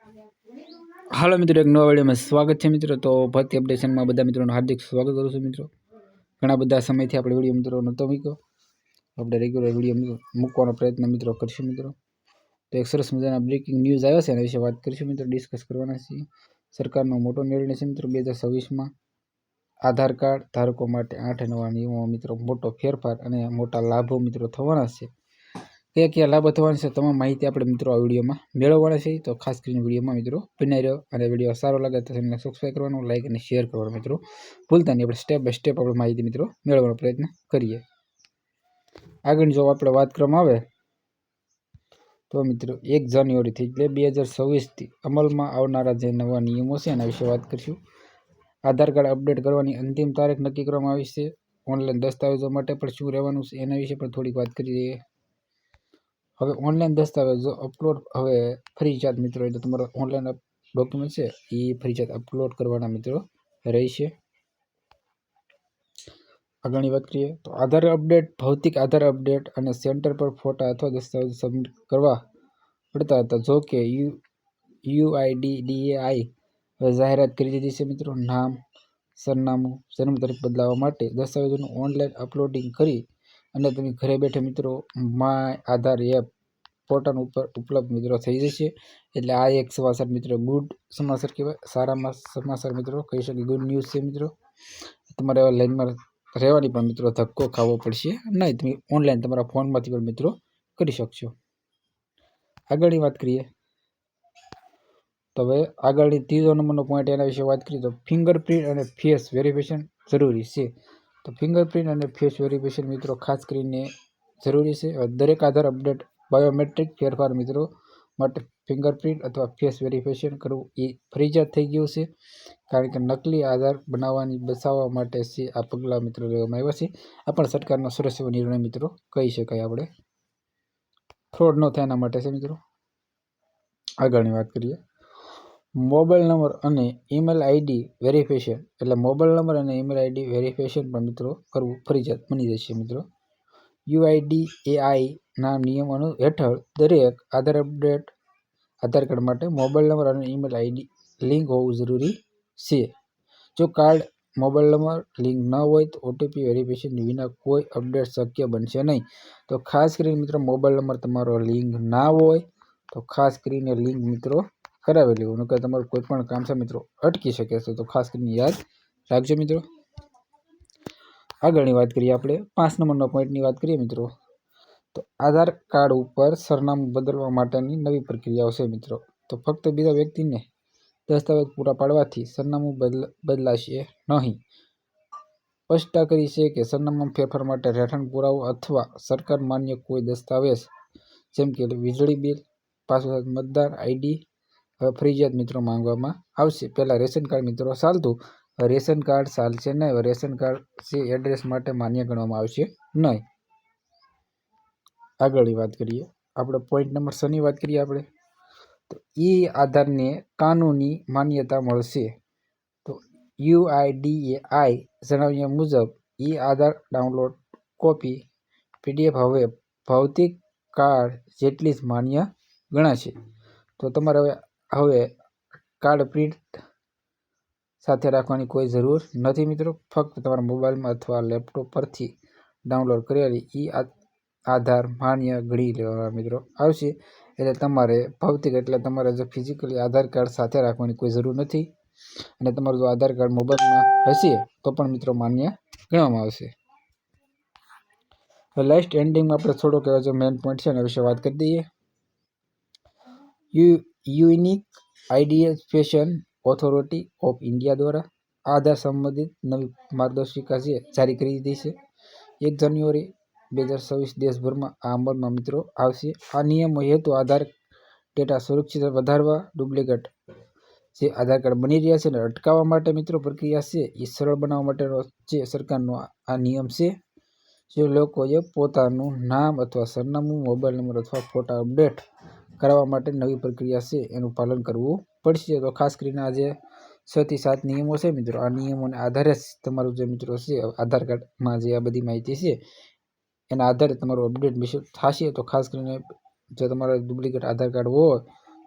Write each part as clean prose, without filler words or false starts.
હાલો મિત્રો, એક નવા વિડીયોમાં સ્વાગત છે મિત્રો। તો ભરતી અપડેશનમાં બધા મિત્રોનું હાર્દિક સ્વાગત કરું છું મિત્રો। ઘણા બધા સમયથી આપણે વિડીયો મિત્રો નહોતો મૂક્યો, આપણે રેગ્યુલર વિડીયો મૂકવાનો પ્રયત્ન મિત્રો કરશું મિત્રો। તો એક સરસ મજાના બ્રેકિંગ ન્યૂઝ આવ્યા છે, એના વિશે વાત કરીશું મિત્રો, ડિસ્કસ કરવાના છીએ। સરકારનો મોટો નિર્ણય છે મિત્રો। 2026માં આધાર કાર્ડ ધારકો માટે 8 નવા નિયમો મિત્રો, મોટો ફેરફાર અને મોટા લાભો મિત્રો થવાના છે। કયા લાભો થવાના છે તમામ માહિતી આપણે મિત્રો આ વિડીયોમાં મેળવવાના છે। તો ખાસ કરીને વિડીયોમાં મિત્રો બન્યા રહ્યો, અને વિડીયો સારો લાગે તો ચેનલને સબસ્ક્રાઈબ કરવાનું, લાઈક અને શેર કરવાનું મિત્રો ભૂલતા નહીં। આપણે સ્ટેપ બાય સ્ટેપ આપણે માહિતી મિત્રો મેળવવાનો પ્રયત્ન કરીએ। આગળ જો આપણે વાત કરવામાં આવે તો મિત્રો 1 જાન્યુઆરીથી એટલે 2026થી અમલમાં આવનારા જે નવા નિયમો છે એના વિશે વાત કરીશું। આધાર કાર્ડ અપડેટ કરવાની અંતિમ તારીખ નક્કી કરવામાં આવી છે। ઓનલાઈન દસ્તાવેજો માટે પણ શું રહેવાનું છે એના વિશે પણ થોડીક વાત કરી દઈએ। હવે ઓનલાઈન દસ્તાવેજો અપલોડ હવે ફરજિયાત મિત્રો, એટલે તમારો ઓનલાઈન ડોક્યુમેન્ટ છે એ ફરજિયાત અપલોડ કરવાના મિત્રો રહેશે। આગળની વાત કરીએ તો આધાર અપડેટ, ભૌતિક આધાર અપડેટ અને સેન્ટર પર ફોટા અથવા દસ્તાવેજ સબમિટ કરવા પડતા હતા। જો કે UIDDAI હવે જાહેરાત કરી દીધી છે મિત્રો। નામ, સરનામું, જન્મ તારીખ બદલાવવા માટે દસ્તાવેજોનું ઓનલાઈન અપલોડિંગ કરી અને તમે ઘરે બેઠે મિત્રો માય આધાર એપ પોર્ટલ ઉપર ઉપલબ્ધ મિત્રો થઈ જશે। એટલે આ એક સમાચાર મિત્રો ગુડ સમાચાર કહેવાય, સારામાં સમાચાર મિત્રો કહી શકીએ, ગુડ ન્યૂઝ છે મિત્રો। તમારે લાઈનમાં રહેવાની પણ મિત્રો ધક્કો ખાવો પડશે નહીં, તમે ઓનલાઈન તમારા ફોનમાંથી પણ મિત્રો કરી શકશો। આગળની વાત કરીએ તો હવે આગળની 3જો નંબરનો પોઈન્ટ એના વિશે વાત કરીએ તો ફિંગરપ્રિન્ટ અને ફેસ વેરિફિકેશન જરૂરી છે। તો ફિંગરપ્રિન્ટ અને ફેસ વેરિફિકેશન મિત્રો ખાસ કરીને જરૂરી છે। દરેક આધાર અપડેટ બાયોમેટ્રિક ફેરફાર મિત્રો માટે ફિંગરપ્રિન્ટ અથવા ફેસ વેરિફિકેશન કરવું એ ફરજિયાત થઈ ગયું છે, કારણ કે નકલી આધાર બનાવવાની બચાવવા માટે છે આ પગલાં મિત્રો લેવામાં આવ્યા છે। આ પણ સરકારનો સરસ એવો નિર્ણય મિત્રો કહી શકાય, આપણે ફ્રોડ ન થાય એના માટે છે મિત્રો। આગળની વાત કરીએ મોબાઈલ નંબર અને ઈમેલ આઈડી વેરિફિકેશન, એટલે મોબાઈલ નંબર અને ઈમેલ આઈડી વેરિફિકેશન પણ મિત્રો કરવું ફરજિયાત બની જશે મિત્રો। UIDAI ના નિયમો હેઠળ દરેક આધાર કાર્ડ માટે મોબાઈલ નંબર અને ઈમેલ આઈડી લિંક હોવું જરૂરી છે। જો કાર્ડ મોબાઈલ નંબર લિંક ન હોય તો OTP વેરિફિકેશન વિના કોઈ અપડેટ શક્ય બનશે નહીં। તો ખાસ કરીને મિત્રો મોબાઈલ નંબર તમારો લિંક ના હોય તો ખાસ કરીને લિંક મિત્રો કરાવી લેવું, નકર તમારું કોઈ પણ કામ છે મિત્રો અટકી શકે છે, તો ખાસ કરીને યાદ રાખજો મિત્રો। આગળની વાત કરીએ આપણે 5 નંબરના પોઈન્ટની વાત કરીએ મિત્રો તો આધાર કાર્ડ ઉપર સરનામું બદલવા માટેની નવી પ્રક્રિયાઓ છે મિત્રો। તો ફક્ત બીજા વ્યક્તિને દસ્તાવેજ પૂરા પાડવાથી સરનામું બદલાશે નહીં। સ્પષ્ટતા કરી છે કે સરનામામાં ફેરફાર માટે રહેઠાણ પુરાવો અથવા સરકાર માન્ય કોઈ દસ્તાવેજ જેમ કે વીજળી બિલ, પાસપોર્ટ, મતદાર આઈડી હવે ફરજિયાત મિત્રો માંગવામાં આવશે। પહેલાં રેશન કાર્ડ મિત્રો ચાલતું, રેશન કાર્ડ ચાલશે નહીં, રેશન કાર્ડ છે એડ્રેસ માટે માન્ય ગણવામાં આવશે નહીં। આગળની વાત કરીએ આપણે પોઈન્ટ નંબર 6ની વાત કરીએ આપણે તો આધારને કાનૂની માન્યતા મળશે। તો UIDAI જણાવ્યા મુજબ આધાર ડાઉનલોડ કોપી PDF હવે ભૌતિક કાર્ડ જેટલી જ માન્ય ગણાશે। તો તમારે હવે કાર્ડ પ્રિન્ટ સાથે રાખવાની કોઈ જરૂર નથી મિત્રો, ફક્ત તમારા મોબાઈલમાં અથવા લેપટોપ પરથી ડાઉનલોડ કરેલી આધાર માન્ય ગણી લેવામાં મિત્રો આવશે। એટલે તમારે ભૌતિક એટલે તમારે જો ફિઝિકલી આધાર કાર્ડ સાથે રાખવાની કોઈ જરૂર નથી, અને તમારું જો આધાર કાર્ડ મોબાઈલમાં હશે તો પણ મિત્રો માન્ય ગણવામાં આવશે। લાસ્ટ એન્ડિંગમાં આપણે થોડોક એવા જો મેઇન પોઈન્ટ છે એના વિશે વાત કરી દઈએ। Unique identification authority of India દ્વારા આધાર સંબંધિત નવી માર્ગદર્શિકા છે જારી કરી દીધી છે। 1 જાન્યુઆરી 2026 દેશભરમાં આ અમલમાં મિત્રો આવશે। આ નિયમો હેતુ આધાર ડેટા સુરક્ષિત વધારવા, ડુપ્લિકેટ જે આધાર કાર્ડ બની રહ્યા છે એને અટકાવવા માટે મિત્રો પ્રક્રિયા છે એ સરળ બનાવવા માટેનો જે સરકારનો આ નિયમ છે। જે લોકોએ પોતાનું નામ અથવા સરનામું, મોબાઈલ નંબર અથવા ફોટા અપડેટ કરાવવા માટે નવી પ્રક્રિયા છે એનું પાલન કરવું પડશે। તો ખાસ કરીને આ જે 6 થી 7 નિયમો છે મિત્રો, આ નિયમોના આધારે જ તમારું જે મિત્રો છે આધાર કાર્ડમાં જે આ બધી માહિતી છે એના આધારે તમારું અપડેટ થશે। તો ખાસ કરીને જો તમારે ડુપ્લિકેટ આધાર કાર્ડ હોય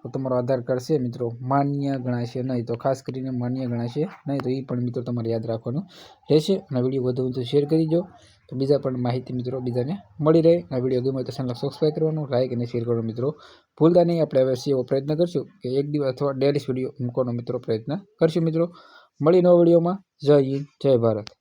તો તમારો આધાર કાર્ડ છે મિત્રો માન્ય ગણાશે નહીં, તો ખાસ કરીને માન્ય ગણાશે નહીં, તો એ પણ મિત્રો તમારે યાદ રાખવાનું રહેશે. અને વિડીયો વધુ શેર કરી દો તો બીજા પણ માહિતી મિત્રો બીજાને મળી રહે. આ વિડીયો ગમે તો ચેનલ સબસ્ક્રાઈબ કરવાનું, લાઈક અને શેર કરવાનું મિત્રો ભૂલતા નહીં. આપણે હવે એવો પ્રયત્ન કરશું કે એક દિવસ અથવા ડેલી વિડીયો મૂકવાનો મિત્રો પ્રયત્ન કરશું. મિત્રો મળી નવા વિડીયોમાં. જય હિન્દ, જય ભારત.